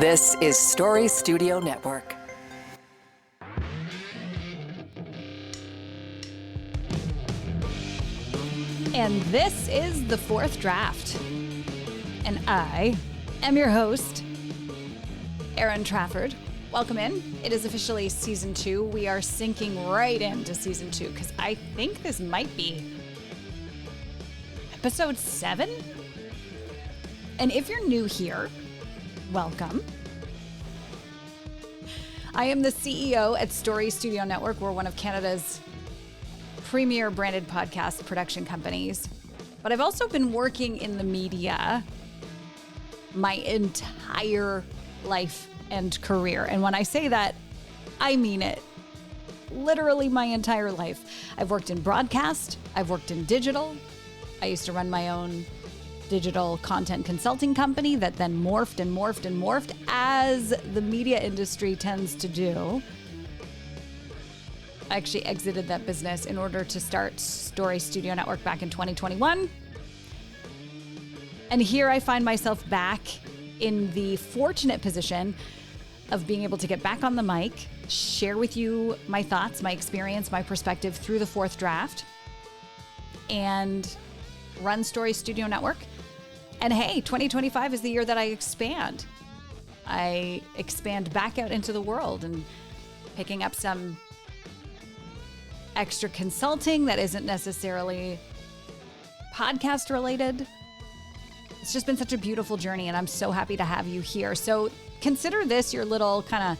This is Story Studio Network. And this is The Fourth Draft. And I am your host, Erin Trafford. Welcome in. It is officially season 2. We are sinking right into season 2 because I think this might be episode 7. And if you're new here, welcome. I am the CEO at Story Studio Network. We're one of Canada's premier branded podcast production companies. But I've also been working in the media my entire life and career. And when I say that, I mean it. Literally my entire life. I've worked in broadcast. I've worked in digital. I used to run my own digital content consulting company that then morphed and morphed and morphed, as the media industry tends to do. I actually exited that business in order to start Story Studio Network back in 2021. And here I find myself back in the fortunate position of being able to get back on the mic, share with you my thoughts, my experience, my perspective through the fourth draft, and run Story Studio Network. And hey, 2025 is the year that I expand. I expand back out into the world and picking up some extra consulting that isn't necessarily podcast related. It's just been such a beautiful journey, and I'm so happy to have you here. So consider this your little kind of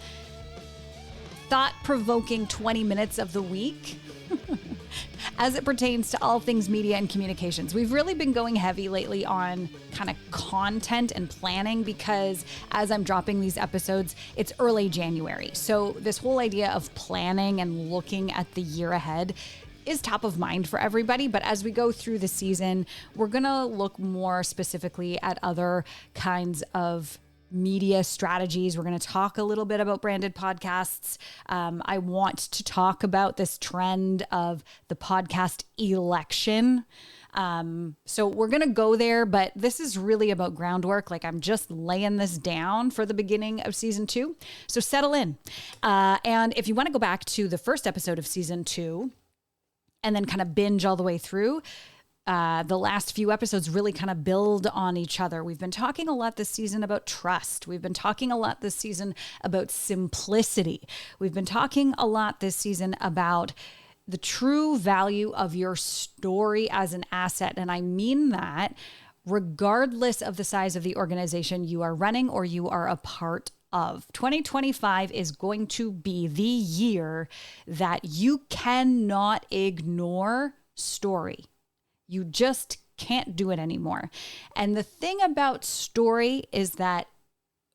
thought-provoking 20 minutes of the week as it pertains to all things media and communications. We've really been going heavy lately on kind of content and planning because as I'm dropping these episodes, it's early January. So this whole idea of planning and looking at the year ahead is top of mind for everybody. But as we go through the season, we're going to look more specifically at other kinds of media strategies. We're going to talk a little bit about branded podcasts. I want to talk about this trend of the podcast election. So we're going to go there, but this is really about groundwork. Like, I'm just laying this down for the beginning of season 2. So settle in. And if you want to go back to the first episode of season 2 and then kind of binge all the way through, the last few episodes really kind of build on each other. We've been talking a lot this season about trust. We've been talking a lot this season about simplicity. We've been talking a lot this season about the true value of your story as an asset. And I mean that regardless of the size of the organization you are running or you are a part of. 2025 is going to be the year that you cannot ignore story. You just can't do it anymore. And the thing about story is that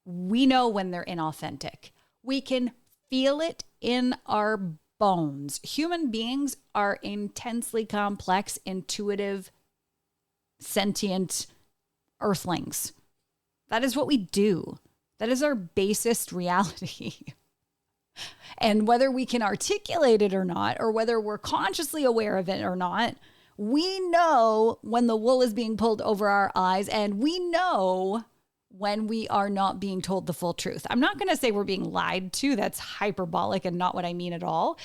we know when they're inauthentic. We can feel it in our bones. Human beings are intensely complex, intuitive, sentient earthlings. That is what we do. That is our basest reality. And whether we can articulate it or not, or whether we're consciously aware of it or not, we know when the wool is being pulled over our eyes, and we know when we are not being told the full truth. I'm not going to say we're being lied to. That's hyperbolic and not what I mean at all.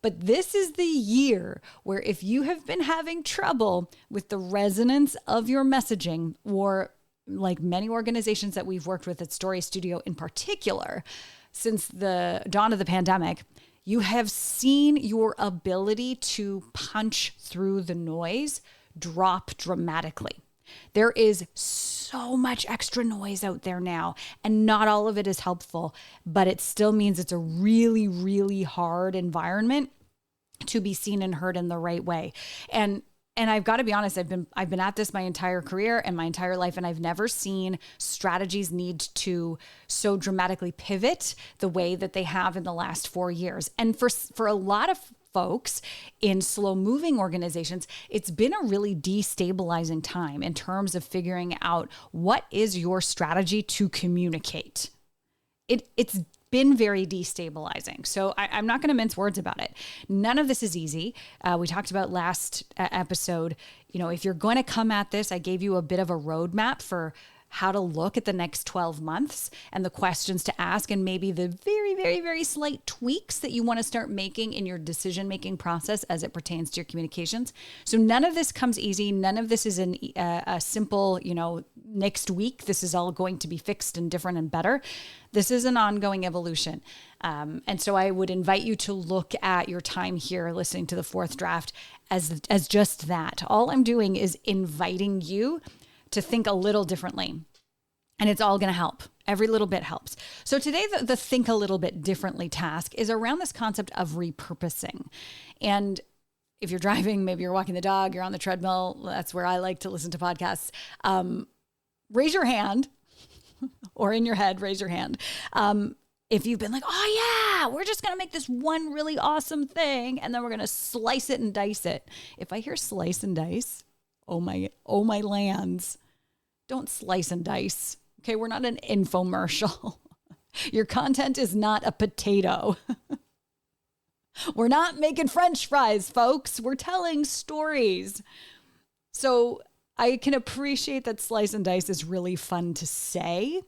But this is the year where if you have been having trouble with the resonance of your messaging, or like many organizations that we've worked with at Story Studio in particular, since the dawn of the pandemic, you have seen your ability to punch through the noise drop dramatically. There is so much extra noise out there now, and not all of it is helpful, but it still means it's a really, really hard environment to be seen and heard in the right way. And I've got to be honest, I've been at this my entire career and my entire life, and I've never seen strategies need to so dramatically pivot the way that they have in the last 4 years. And for a lot of folks in slow-moving organizations, it's been a really destabilizing time in terms of figuring out what is your strategy to communicate. It's been very destabilizing. So I'm not going to mince words about it. None of this is easy. We talked about last episode, if you're going to come at this, I gave you a bit of a roadmap for how to look at the next 12 months and the questions to ask, and maybe the very, very, very slight tweaks that you want to start making in your decision-making process as it pertains to your communications. So none of this comes easy. None of this is a simple, next week, this is all going to be fixed and different and better. This is an ongoing evolution. And so I would invite you to look at your time here listening to the fourth draft as just that. All I'm doing is inviting you to think a little differently. And it's all going to help. Every little bit helps. So today, the think a little bit differently task is around this concept of repurposing. And if you're driving, maybe you're walking the dog, you're on the treadmill, that's where I like to listen to podcasts. Raise your hand, or in your head, raise your hand. If you've been like, oh yeah, we're just going to make this one really awesome thing, and then we're going to slice it and dice it. If I hear slice and dice, oh my lands. Don't slice and dice. Okay, we're not an infomercial. Your content is not a potato. We're not making French fries, folks. We're telling stories. So I can appreciate that slice and dice is really fun to say,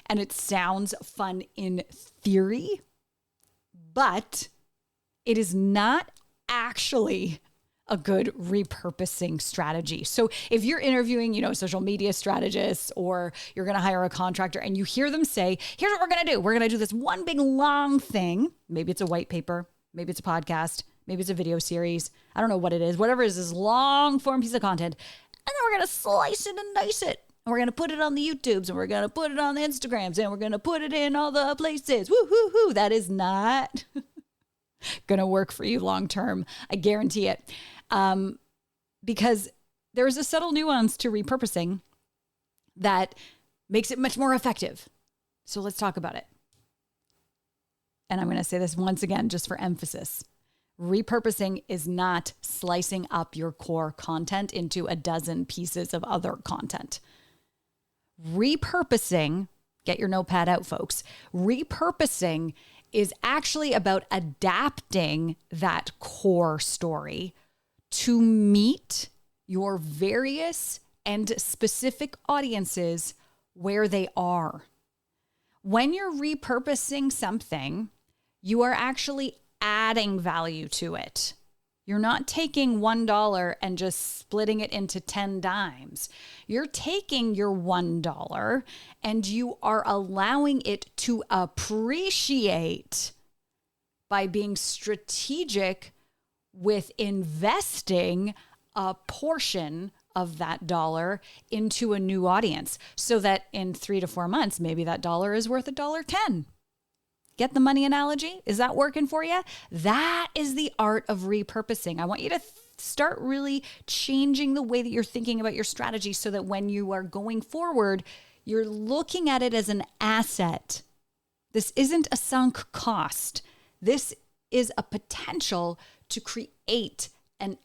and it sounds fun in theory, but it is not actually a good repurposing strategy. So if you're interviewing, social media strategists, or you're going to hire a contractor and you hear them say, here's what we're going to do. We're going to do this one big long thing. Maybe it's a white paper. Maybe it's a podcast. Maybe it's a video series. I don't know what it is. Whatever it is, this long form piece of content. And then we're going to slice it and dice it. And we're going to put it on the YouTubes, and we're going to put it on the Instagrams, and we're going to put it in all the places. Woo, hoo, hoo. That is not going to work for you long term. I guarantee it. Because there's a subtle nuance to repurposing that makes it much more effective. So let's talk about it. And I'm going to say this once again, just for emphasis. Repurposing is not slicing up your core content into a dozen pieces of other content. Repurposing, get your notepad out, folks. Repurposing is actually about adapting that core story to meet your various and specific audiences where they are. When you're repurposing something, you are actually adding value to it. You're not taking $1 and just splitting it into 10 dimes. You're taking your $1 and you are allowing it to appreciate by being strategic with investing a portion of that dollar into a new audience, so that in 3 to 4 months, maybe that dollar is worth $1.10. Get the money analogy? Is that working for you? That is the art of repurposing. I want you to start really changing the way that you're thinking about your strategy, so that when you are going forward, you're looking at it as an asset. This isn't a sunk cost. This is a potential to create an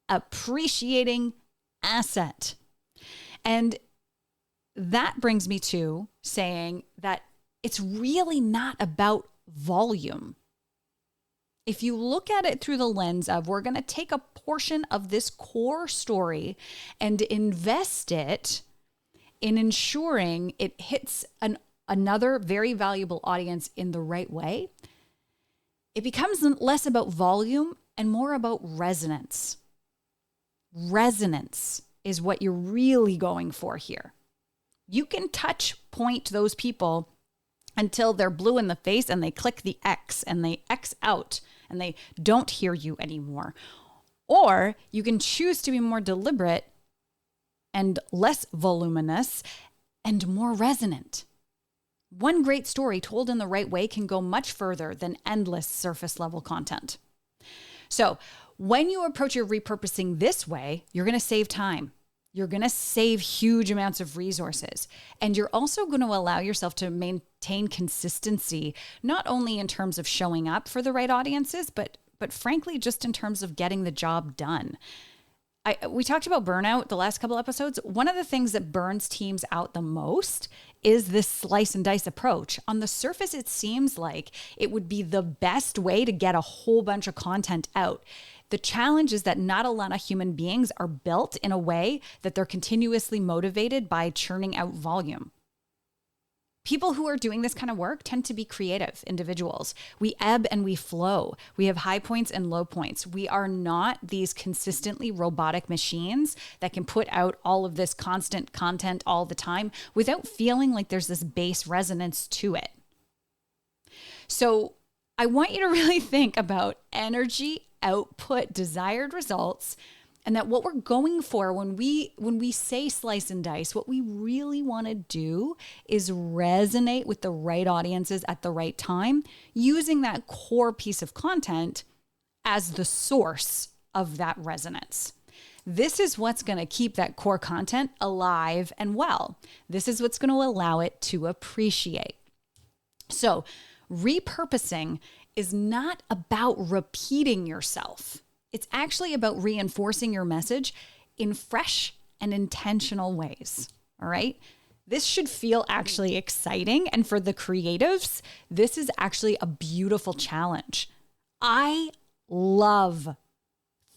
appreciating asset. And that brings me to saying that it's really not about volume. If you look at it through the lens of, we're going to take a portion of this core story and invest it in ensuring it hits another very valuable audience in the right way, it becomes less about volume and more about resonance. Resonance is what you're really going for here. You can touch point those people until they're blue in the face and they click the X and they X out and they don't hear you anymore. Or you can choose to be more deliberate and less voluminous and more resonant. One great story told in the right way can go much further than endless surface level content. So when you approach your repurposing this way, you're going to save time. You're going to save huge amounts of resources. And you're also going to allow yourself to maintain consistency, not only in terms of showing up for the right audiences, but frankly, just in terms of getting the job done. We talked about burnout the last couple episodes. One of the things that burns teams out the most is this slice and dice approach. On the surface, it seems like it would be the best way to get a whole bunch of content out. The challenge is that not a lot of human beings are built in a way that they're continuously motivated by churning out volume. People who are doing this kind of work tend to be creative individuals. We ebb and we flow. We have high points and low points. We are not these consistently robotic machines that can put out all of this constant content all the time without feeling like there's this base resonance to it. So I want you to really think about energy, output, desired results, and that what we're going for when we say slice and dice, what we really want to do is resonate with the right audiences at the right time, using that core piece of content as the source of that resonance. This is what's going to keep that core content alive and well. This is what's going to allow it to appreciate. So, repurposing is not about repeating yourself. It's actually about reinforcing your message in fresh and intentional ways. All right. This should feel actually exciting. And for the creatives, this is actually a beautiful challenge. I love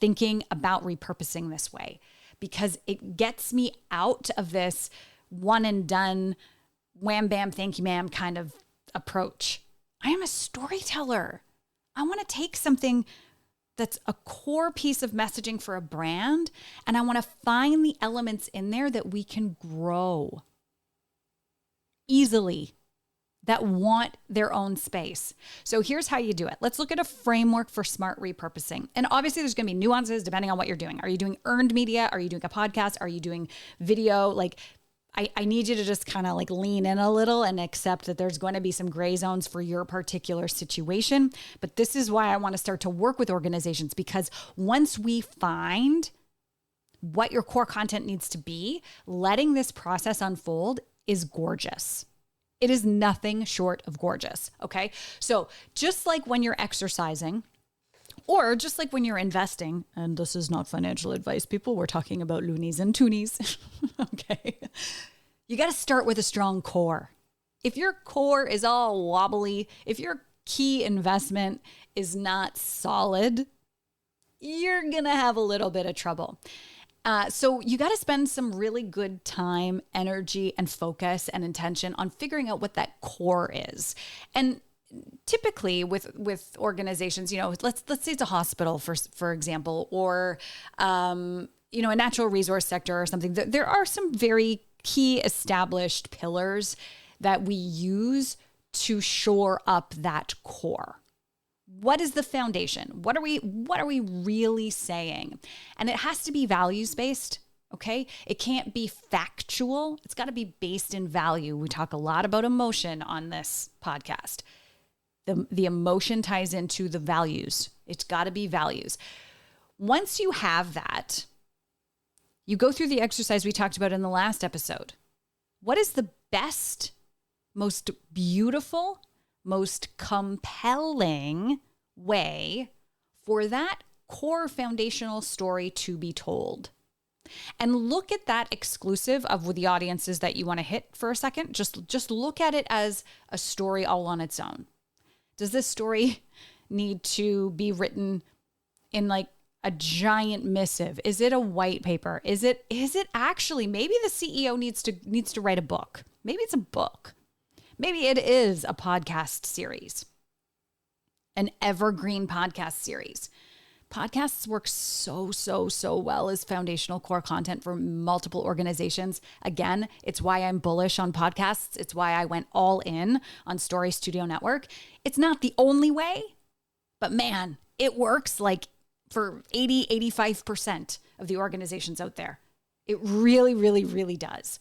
thinking about repurposing this way because it gets me out of this one and done, wham, bam, thank you, ma'am kind of approach. I am a storyteller. I want to take something that's a core piece of messaging for a brand, and I want to find the elements in there that we can grow easily, that want their own space. So here's how you do it. Let's look at a framework for smart repurposing. And obviously there's going to be nuances depending on what you're doing. Are you doing earned media? Are you doing a podcast? Are you doing video? Like, I need you to just kind of like lean in a little and accept that there's going to be some gray zones for your particular situation. But this is why I want to start to work with organizations, because once we find what your core content needs to be, letting this process unfold is gorgeous. It is nothing short of gorgeous. Okay. So just like when you're exercising, or just like when you're investing, and this is not financial advice, people, we're talking about loonies and toonies. Okay. You got to start with a strong core. If your core is all wobbly, if your key investment is not solid, you're going to have a little bit of trouble. So you got to spend some really good time, energy, and focus and intention on figuring out what that core is. And typically with organizations, let's say it's a hospital for example, or a natural resource sector or something. There are some very key established pillars that we use to shore up that core. What is the foundation? What are we really saying? And it has to be values-based, okay? It can't be factual. It's got to be based in value. We talk a lot about emotion on this podcast. The emotion ties into the values. It's got to be values. Once you have that, you go through the exercise we talked about in the last episode. What is the best, most beautiful, most compelling way for that core foundational story to be told? And look at that exclusive of the audiences that you want to hit for a second. Just look at it as a story all on its own. Does this story need to be written in like a giant missive? Is it a white paper? Is it actually, maybe the CEO needs to write a book. Maybe it's a book. Maybe it is a podcast series, an evergreen podcast series. Podcasts work so well as foundational core content for multiple organizations. Again, it's why I'm bullish on podcasts. It's why I went all in on Story Studio Network. It's not the only way, but man, it works like for 85% of the organizations out there. It really does.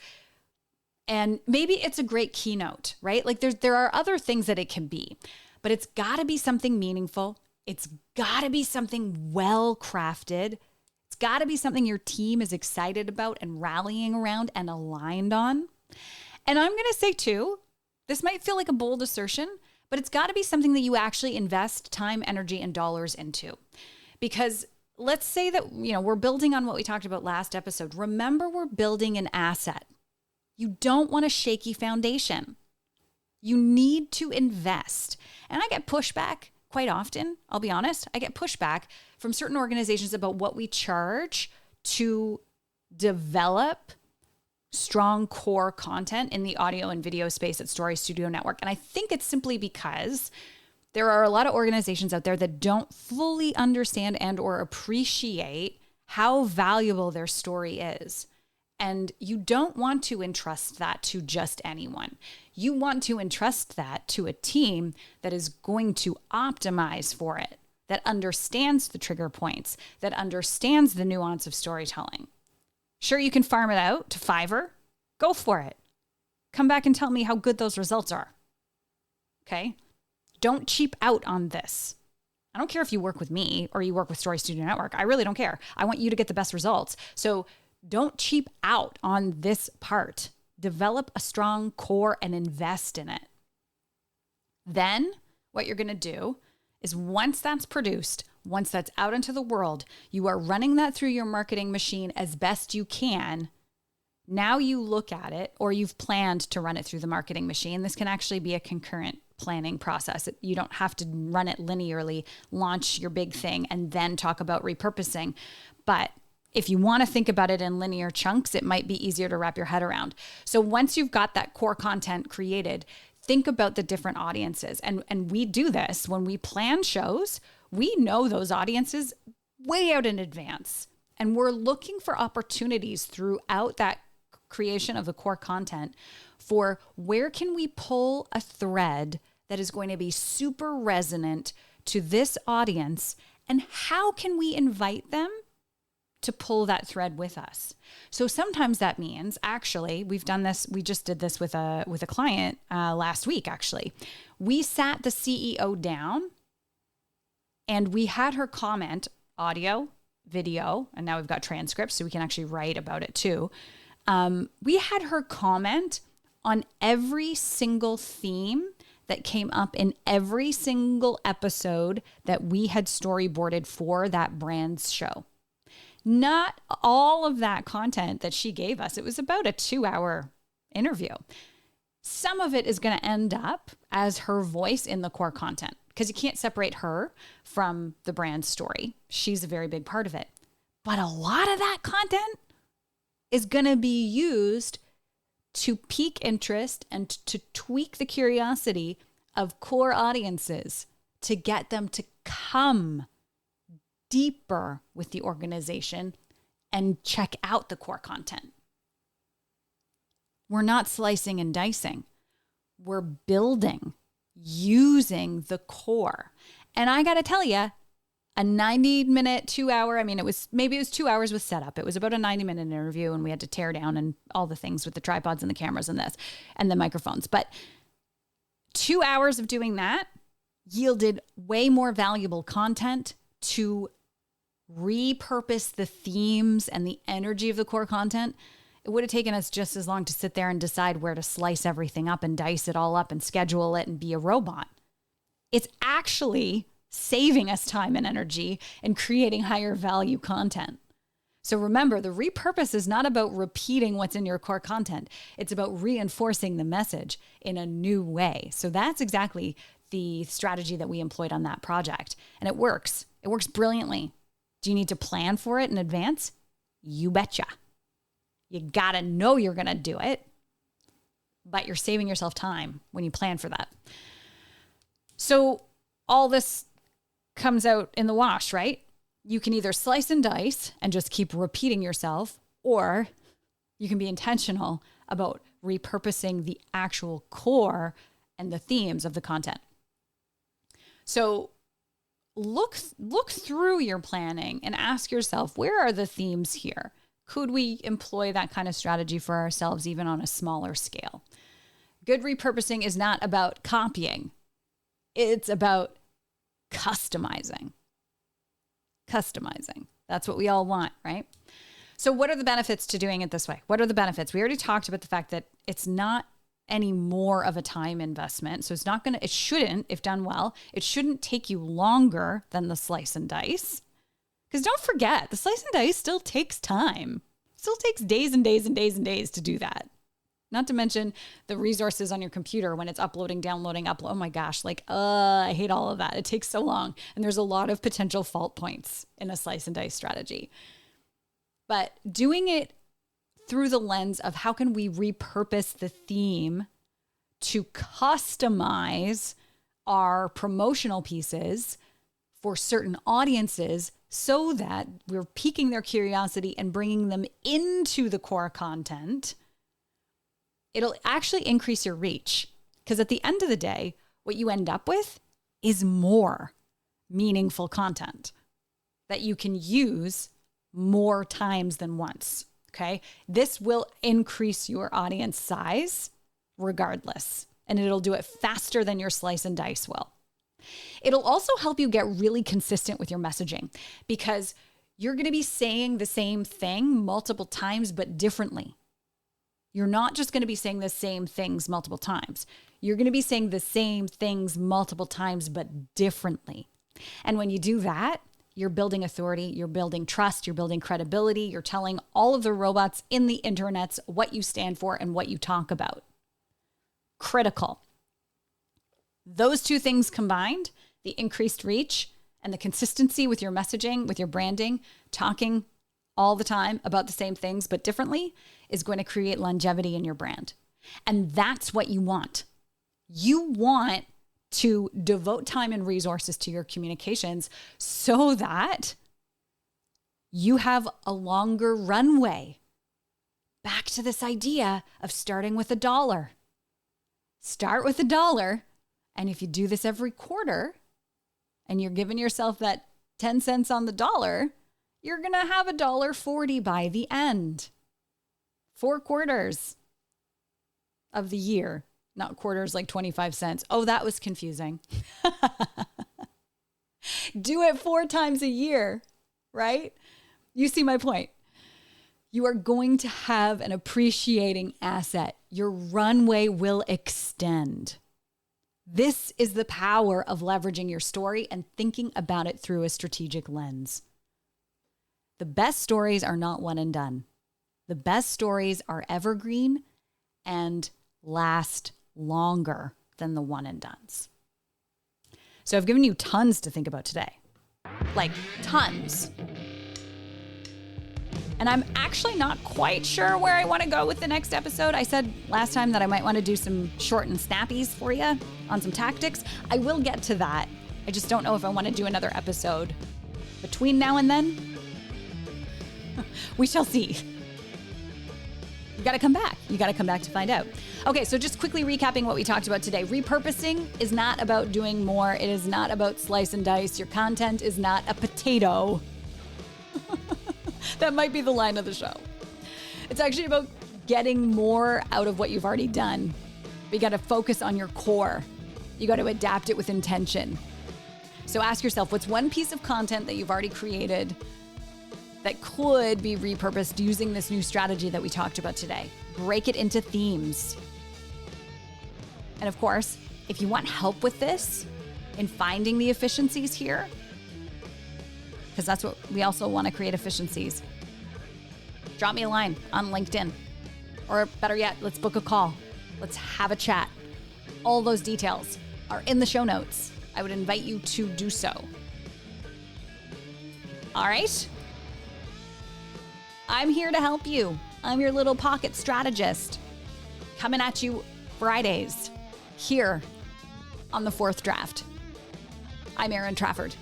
And maybe it's a great keynote, right? Like there are other things that it can be, but it's got to be something meaningful. It's got to be something well crafted. It's got to be something your team is excited about and rallying around and aligned on. And I'm going to say too, this might feel like a bold assertion, but it's got to be something that you actually invest time, energy, and dollars into. Because let's say that, we're building on what we talked about last episode. Remember, we're building an asset. You don't want a shaky foundation. You need to invest. And I get pushback quite often, I'll be honest, I get pushback from certain organizations about what we charge to develop strong core content in the audio and video space at Story Studio Network. And I think it's simply because there are a lot of organizations out there that don't fully understand and or appreciate how valuable their story is. And you don't want to entrust that to just anyone. You want to entrust that to a team that is going to optimize for it, that understands the trigger points, that understands the nuance of storytelling. Sure, you can farm it out to Fiverr. Go for it. Come back and tell me how good those results are. Okay? Don't cheap out on this. I don't care if you work with me or you work with Story Studio Network. I really don't care. I want you to get the best results. So don't cheap out on this part. Develop a strong core and invest in it. Then what you're going to do is once that's produced, once that's out into the world, you are running that through your marketing machine as best you can. Now you look at it, or you've planned to run it through the marketing machine. This can actually be a concurrent planning process. You don't have to run it linearly, launch your big thing, and then talk about repurposing. But if you want to think about it in linear chunks, it might be easier to wrap your head around. So once you've got that core content created, think about the different audiences. And we do this when we plan shows. We know those audiences way out in advance. And we're looking for opportunities throughout that creation of the core content for where can we pull a thread that is going to be super resonant to this audience, and how can we invite them to pull that thread with us. So sometimes that means, actually, we've done this, we just did this with a client last week, actually. We sat the CEO down and we had her comment, audio, video, and now we've got transcripts so we can actually write about it too. We had her comment on every single theme that came up in every single episode that we had storyboarded for that brand's show. Not all of that content that she gave us. It was about a 2-hour interview. Some of it is going to end up as her voice in the core content because you can't separate her from the brand story. She's a very big part of it. But a lot of that content is going to be used to pique interest and to tweak the curiosity of core audiences to get them to come deeper with the organization and check out the core content. We're not slicing and dicing. We're building using the core. And I got to tell you, a 90-minute, 2-hour, it was 2 hours with setup. It was about a 90-minute interview and we had to tear down and all the things with the tripods and the cameras and this and the microphones. But 2 hours of doing that yielded way more valuable content to repurpose the themes and the energy of the core content. It would have taken us just as long to sit there and decide where to slice everything up and dice it all up and schedule it and be a robot. It's actually saving us time and energy and creating higher value content. So remember, the repurpose is not about repeating what's in your core content. It's about reinforcing the message in a new way. So that's exactly the strategy that we employed on that project. And it works. It works brilliantly. Do you need to plan for it in advance? You betcha. You gotta know you're gonna do it, but you're saving yourself time when you plan for that. So all this comes out in the wash, right? You can either slice and dice and just keep repeating yourself, or you can be intentional about repurposing the actual core and the themes of the content. So look through your planning and ask yourself, where are the themes here? Could we employ that kind of strategy for ourselves even on a smaller scale? Good repurposing is not about copying. It's about customizing. That's what we all want, right? So what are the benefits to doing it this way? What are the benefits? We already talked about the fact that it's not any more of a time investment. So it shouldn't, if done well, it shouldn't take you longer than the slice and dice. Because don't forget, the slice and dice still takes time. It still takes days and days and days and days to do that. Not to mention the resources on your computer when it's uploading, downloading, upload. Oh my gosh, I hate all of that. It takes so long. And there's a lot of potential fault points in a slice and dice strategy. But doing it through the lens of how can we repurpose the theme to customize our promotional pieces for certain audiences so that we're piquing their curiosity and bringing them into the core content, it'll actually increase your reach. Because at the end of the day, what you end up with is more meaningful content that you can use more times than once, okay? This will increase your audience size regardless, and it'll do it faster than your slice and dice will. It'll also help you get really consistent with your messaging because you're going to be saying the same thing multiple times, but differently. You're not just going to be saying the same things multiple times. You're going to be saying the same things multiple times, but differently. And when you do that, you're building authority, you're building trust, you're building credibility, you're telling all of the robots in the internets what you stand for and what you talk about. Critical. Those two things combined, the increased reach and the consistency with your messaging, with your branding, talking all the time about the same things but differently, is going to create longevity in your brand. And that's what you want. You want to devote time and resources to your communications so that you have a longer runway. Back to this idea of starting with $1. Start with $1. And if you do this every quarter and you're giving yourself that 10 cents on the dollar, you're going to have $1.40 by the end. 4 quarters of the year. Not quarters like 25 cents. Oh, that was confusing. Do it 4 times a year, right? You see my point. You are going to have an appreciating asset. Your runway will extend. This is the power of leveraging your story and thinking about it through a strategic lens. The best stories are not one and done. The best stories are evergreen and last longer than the one and dones. So I've given you tons to think about today. Like tons. And I'm actually not quite sure where I want to go with the next episode. I said last time that I might want to do some short and snappies for you on some tactics. I will get to that. I just don't know if I want to do another episode between now and then. We shall see. You got to come back. You got to come back to find out. Okay, so just quickly recapping what we talked about today. Repurposing is not about doing more. It is not about slice and dice. Your content is not a potato. That might be the line of the show. It's actually about getting more out of what you've already done. But you got to focus on your core. You got to adapt it with intention. So ask yourself, what's one piece of content that you've already created that could be repurposed using this new strategy that we talked about today? Break it into themes. And of course, if you want help with this in finding the efficiencies here, because that's what we also want to create efficiencies, drop me a line on LinkedIn. Or better yet, let's book a call. Let's have a chat. All those details are in the show notes. I would invite you to do so. All right? I'm here to help you. I'm your little pocket strategist. Coming at you Fridays here on the Fourth Draft. I'm Erin Trafford.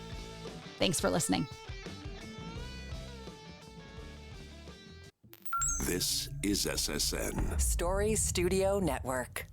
Thanks for listening. This is SSN. Story Studio Network.